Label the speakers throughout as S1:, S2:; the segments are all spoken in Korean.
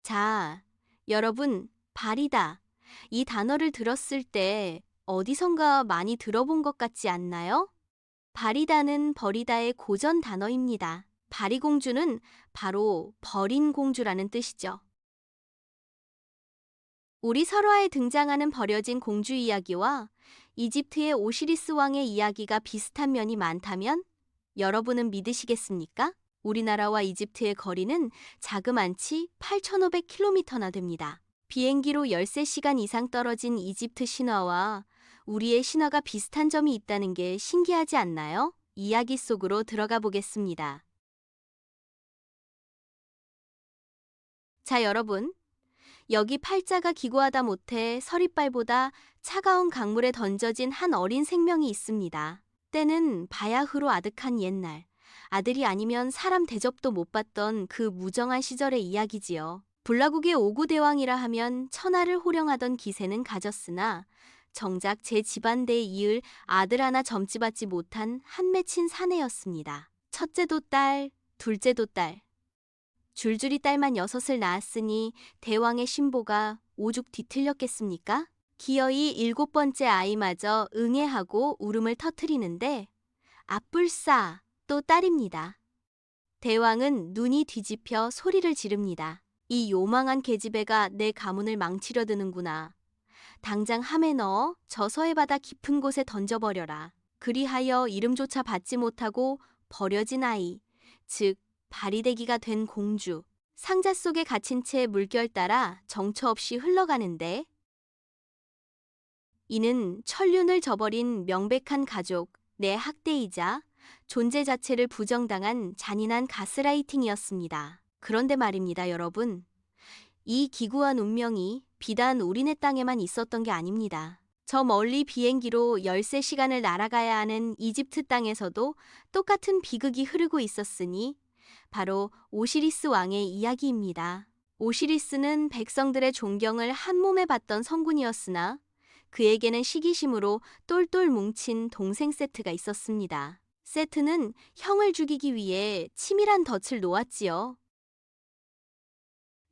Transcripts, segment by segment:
S1: 자, 여러분, 발이다. 이 단어를 들었을 때 어디선가 많이 들어본 것 같지 않나요? 바리다는 버리다의 고전 단어입니다. 바리공주는 바로 버린 공주라는 뜻이죠. 우리 설화에 등장하는 버려진 공주 이야기와 이집트의 오시리스 왕의 이야기가 비슷한 면이 많다면 여러분은 믿으시겠습니까? 우리나라와 이집트의 거리는 자그만치 8,500km나 됩니다. 비행기로 13시간 이상 떨어진 이집트 신화와 우리의 신화가 비슷한 점이 있다는 게 신기하지 않나요? 이야기 속으로 들어가 보겠습니다. 자, 여러분. 여기 팔자가 기고하다 못해 서리빨보다 차가운 강물에 던져진 한 어린 생명이 있습니다. 때는 바야흐로 아득한 옛날, 아들이 아니면 사람 대접도 못 받던 그 무정한 시절의 이야기지요. 불라국의 오구대왕이라 하면 천하를 호령하던 기세는 가졌으나 정작 제 집안대에 이을 아들 하나 점집받지 못한 한 맺힌 사내였습니다. 첫째도 딸, 둘째도 딸. 줄줄이 딸만 6을 낳았으니 대왕의 신보가 오죽 뒤틀렸겠습니까? 기어이 7번째 아이마저 응애하고 울음을 터뜨리는데 아뿔싸 또 딸입니다. 대왕은 눈이 뒤집혀 소리를 지릅니다. 이 요망한 계집애가 내 가문을 망치려 드는구나. 당장 함에 넣어 저 서해 바다 깊은 곳에 던져버려라. 그리하여 이름조차 받지 못하고 버려진 아이, 즉 발이대기가 된 공주, 상자 속에 갇힌 채 물결 따라 정처 없이 흘러가는데 이는 천륜을 저버린 명백한 가족, 내 학대이자 존재 자체를 부정당한 잔인한 가스라이팅이었습니다. 그런데 말입니다, 여러분. 이 기구한 운명이 비단 우리네 땅에만 있었던 게 아닙니다. 저 멀리 비행기로 13시간을 날아가야 하는 이집트 땅에서도 똑같은 비극이 흐르고 있었으니 바로 오시리스 왕의 이야기입니다. 오시리스는 백성들의 존경을 한 몸에 받던 성군이었으나 그에게는 시기심으로 똘똘 뭉친 동생 세트가 있었습니다. 세트는 형을 죽이기 위해 치밀한 덫을 놓았지요.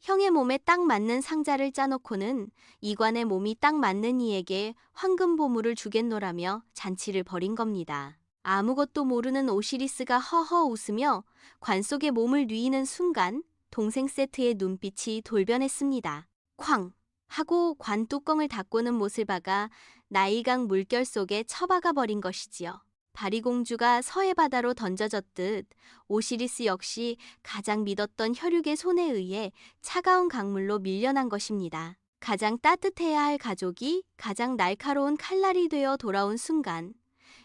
S1: 형의 몸에 딱 맞는 상자를 짜놓고는 이관의 몸이 딱 맞는 이에게 황금 보물을 주겠노라며 잔치를 벌인 겁니다. 아무것도 모르는 오시리스가 허허 웃으며 관 속에 몸을 뉘이는 순간 동생 세트의 눈빛이 돌변했습니다. 쾅! 하고 관 뚜껑을 닫고는 못을 박아 나이강 물결 속에 처박아 버린 것이지요. 바리공주가 서해 바다로 던져졌듯 오시리스 역시 가장 믿었던 혈육의 손에 의해 차가운 강물로 밀려난 것입니다. 가장 따뜻해야 할 가족이 가장 날카로운 칼날이 되어 돌아온 순간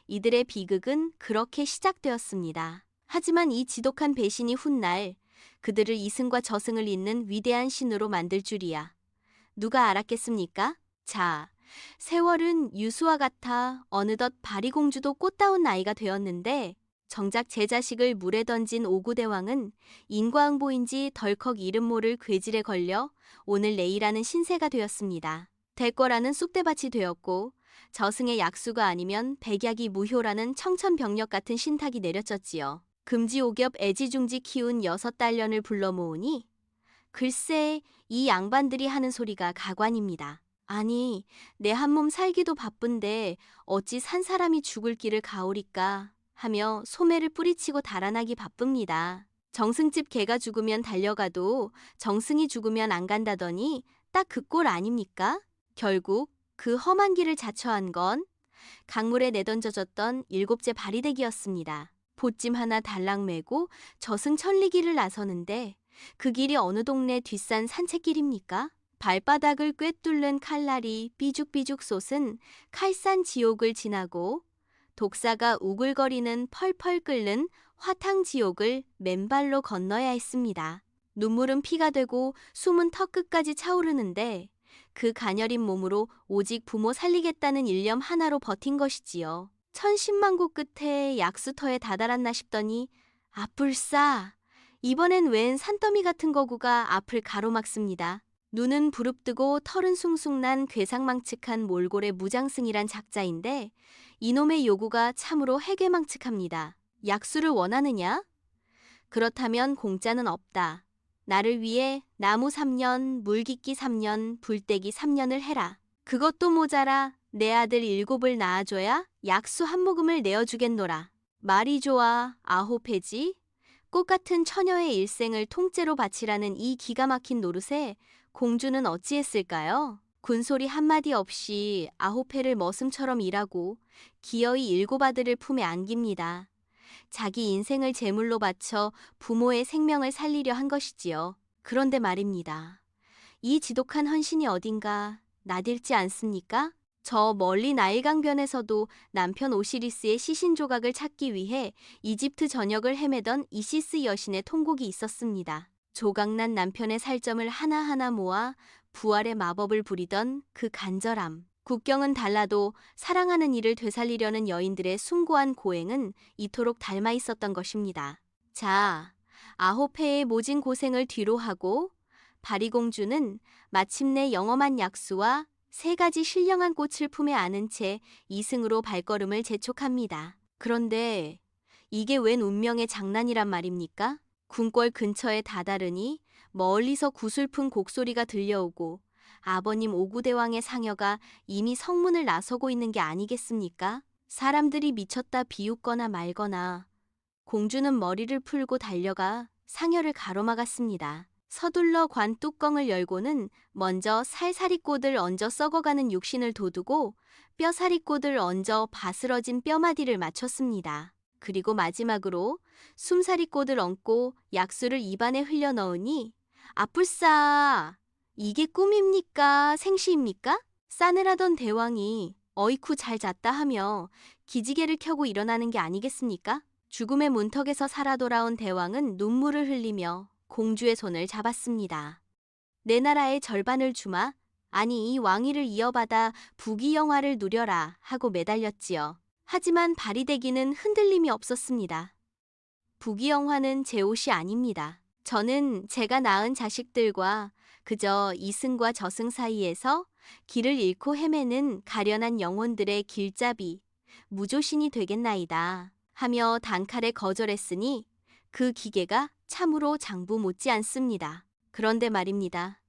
S1: 이들의 비극은 그렇게 시작되었습니다. 하지만 이 지독한 배신이 훗날 그들을 이승과 저승을 잇는 위대한 신으로 만들 줄이야. 누가 알았겠습니까? 자, 세월은 유수와 같아 어느덧 바리공주도 꽃다운 나이가 되었는데 정작 제 자식을 물에 던진 오구대왕은 인과응보인지 덜컥 이름 모를 괴질에 걸려 오늘 내일하는 신세가 되었습니다. 대궐라는 쑥대밭이 되었고 저승의 약수가 아니면 백약이 무효라는 청천벽력 같은 신탁이 내려졌지요. 금지옥엽 애지중지 키운 6딸년을 불러 모으니 글쎄 이 양반들이 하는 소리가 가관입니다. 아니, 내 한 몸 살기도 바쁜데 어찌 산 사람이 죽을 길을 가오리까 하며 소매를 뿌리치고 달아나기 바쁩니다. 정승집 개가 죽으면 달려가도 정승이 죽으면 안 간다더니 딱 그 꼴 아닙니까? 결국 그 험한 길을 자처한 건 강물에 내던져졌던 7째 바리대기였습니다. 보찜 하나 달랑 메고 저승천리길을 나서는데 그 길이 어느 동네 뒷산 산책길입니까? 발바닥을 꿰뚫는 칼날이 삐죽삐죽 솟은 칼산 지옥을 지나고 독사가 우글거리는 펄펄 끓는 화탕 지옥을 맨발로 건너야 했습니다. 눈물은 피가 되고 숨은 턱끝까지 차오르는데 그 가녀린 몸으로 오직 부모 살리겠다는 일념 하나로 버틴 것이지요. 천신만고 끝에 약수터에 다다랐나 싶더니 아뿔싸! 이번엔 웬 산더미 같은 거구가 앞을 가로막습니다. 눈은 부릅뜨고 털은 숭숭난 괴상망측한 몰골의 무장승이란 작자인데 이놈의 요구가 참으로 해괴망측합니다. 약수를 원하느냐? 그렇다면 공짜는 없다. 나를 위해 나무 3년, 물깃기 3년, 불떼기 3년을 해라. 그것도 모자라 내 아들 7을 낳아줘야 약수 한 모금을 내어주겠노라. 말이 좋아 아호패지. 꽃같은 처녀의 일생을 통째로 바치라는 이 기가 막힌 노릇에 공주는 어찌했을까요? 군소리 한마디 없이 아호패를 머슴처럼 일하고 기어이 7아들을 품에 안깁니다. 자기 인생을 제물로 바쳐 부모의 생명을 살리려 한 것이지요. 그런데 말입니다. 이 지독한 헌신이 어딘가 나딜지 않습니까? 저 멀리 나일강변에서도 남편 오시리스의 시신 조각을 찾기 위해 이집트 전역을 헤매던 이시스 여신의 통곡이 있었습니다. 조각난 남편의 살점을 하나하나 모아 부활의 마법을 부리던 그 간절함. 국경은 달라도 사랑하는 이를 되살리려는 여인들의 숭고한 고행은 이토록 닮아 있었던 것입니다. 자, 아호페의 모진 고생을 뒤로하고 바리공주는 마침내 영험한 약수와 3가지 신령한 꽃을 품에 안은 채 이승으로 발걸음을 재촉합니다. 그런데 이게 웬 운명의 장난이란 말입니까? 궁궐 근처에 다다르니 멀리서 구슬픈 곡소리가 들려오고 아버님 오구대왕의 상여가 이미 성문을 나서고 있는 게 아니겠습니까? 사람들이 미쳤다 비웃거나 말거나 공주는 머리를 풀고 달려가 상여를 가로막았습니다. 서둘러 관 뚜껑을 열고는 먼저 살사리꽃을 얹어 썩어가는 육신을 돋우고 뼈사리꽃을 얹어 바스러진 뼈마디를 맞췄습니다. 그리고 마지막으로 숨사리꽃을 얹고 약수를 입안에 흘려 넣으니 아뿔싸! 이게 꿈입니까? 생시입니까? 싸늘하던 대왕이 어이쿠 잘 잤다 하며 기지개를 켜고 일어나는 게 아니겠습니까? 죽음의 문턱에서 살아 돌아온 대왕은 눈물을 흘리며 공주의 손을 잡았습니다. 내 나라의 절반을 주마, 아니 이 왕위를 이어받아 부귀영화를 누려라 하고 매달렸지요. 하지만 바리대기는 흔들림이 없었습니다. 부귀영화는 제 옷이 아닙니다. 저는 제가 낳은 자식들과 그저 이승과 저승 사이에서 길을 잃고 헤매는 가련한 영혼들의 길잡이, 무조신이 되겠나이다 하며 단칼에 거절했으니 그 기계가 참으로 장부 못지 않습니다. 그런데 말입니다.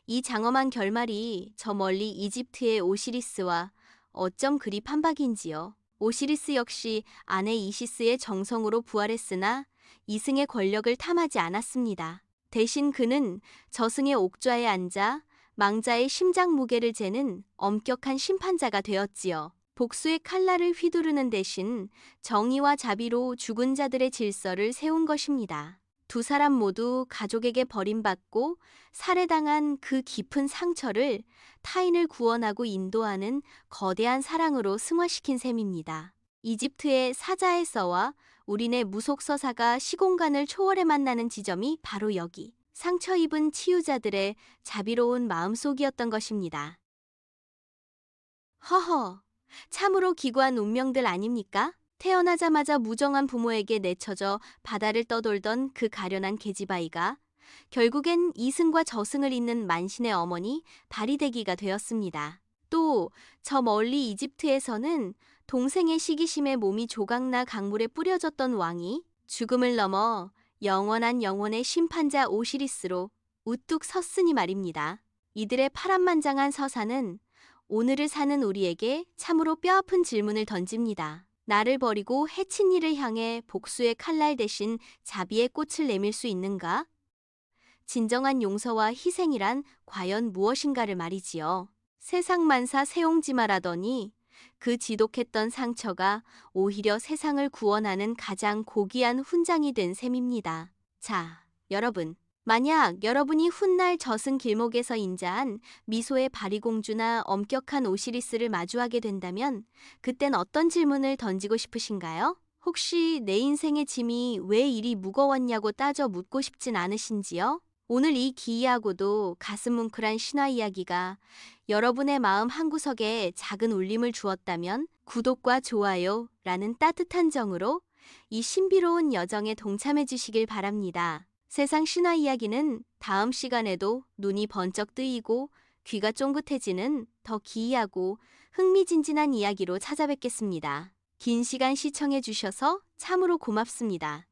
S1: 이 장엄한 결말이 저 멀리 이집트의 오시리스와 어쩜 그리 판박인지요. 오시리스 역시 아내 이시스의 정성으로 부활했으나 이승의 권력을 탐하지 않았습니다. 대신 그는 저승의 옥좌에 앉아 망자의 심장 무게를 재는 엄격한 심판자가 되었지요. 복수의 칼날을 휘두르는 대신 정의와 자비로 죽은 자들의 질서를 세운 것입니다. 두 사람 모두 가족에게 버림받고 살해당한 그 깊은 상처를 타인을 구원하고 인도하는 거대한 사랑으로 승화시킨 셈입니다. 이집트의 사자에서와 우리네 무속서사가 시공간을 초월해 만나는 지점이 바로 여기, 상처 입은 치유자들의 자비로운 마음속이었던 것입니다. 허허, 참으로 기구한 운명들 아닙니까? 태어나자마자 무정한 부모에게 내쳐져 바다를 떠돌던 그 가련한 계집아이가 결국엔 이승과 저승을 잇는 만신의 어머니 바리대기가 되었습니다. 또 저 멀리 이집트에서는 동생의 시기심에 몸이 조각나 강물에 뿌려졌던 왕이 죽음을 넘어 영원한 영혼의 심판자 오시리스로 우뚝 섰으니 말입니다. 이들의 파란만장한 서사는 오늘을 사는 우리에게 참으로 뼈아픈 질문을 던집니다. 나를 버리고 해친 이를 향해 복수의 칼날 대신 자비의 꽃을 내밀 수 있는가? 진정한 용서와 희생이란 과연 무엇인가를 말이지요. 세상 만사 세옹지마라더니 그 지독했던 상처가 오히려 세상을 구원하는 가장 고귀한 훈장이 된 셈입니다. 자, 여러분. 만약 여러분이 훗날 저승 길목에서 인자한 미소의 바리공주나 엄격한 오시리스를 마주하게 된다면 그땐 어떤 질문을 던지고 싶으신가요? 혹시 내 인생의 짐이 왜 이리 무거웠냐고 따져 묻고 싶진 않으신지요? 오늘 이 기이하고도 가슴 뭉클한 신화 이야기가 여러분의 마음 한구석에 작은 울림을 주었다면 구독과 좋아요라는 따뜻한 정으로 이 신비로운 여정에 동참해 주시길 바랍니다. 세상 신화 이야기는 다음 시간에도 눈이 번쩍 뜨이고 귀가 쫑긋해지는 더 기이하고 흥미진진한 이야기로 찾아뵙겠습니다. 긴 시간 시청해 주셔서 참으로 고맙습니다.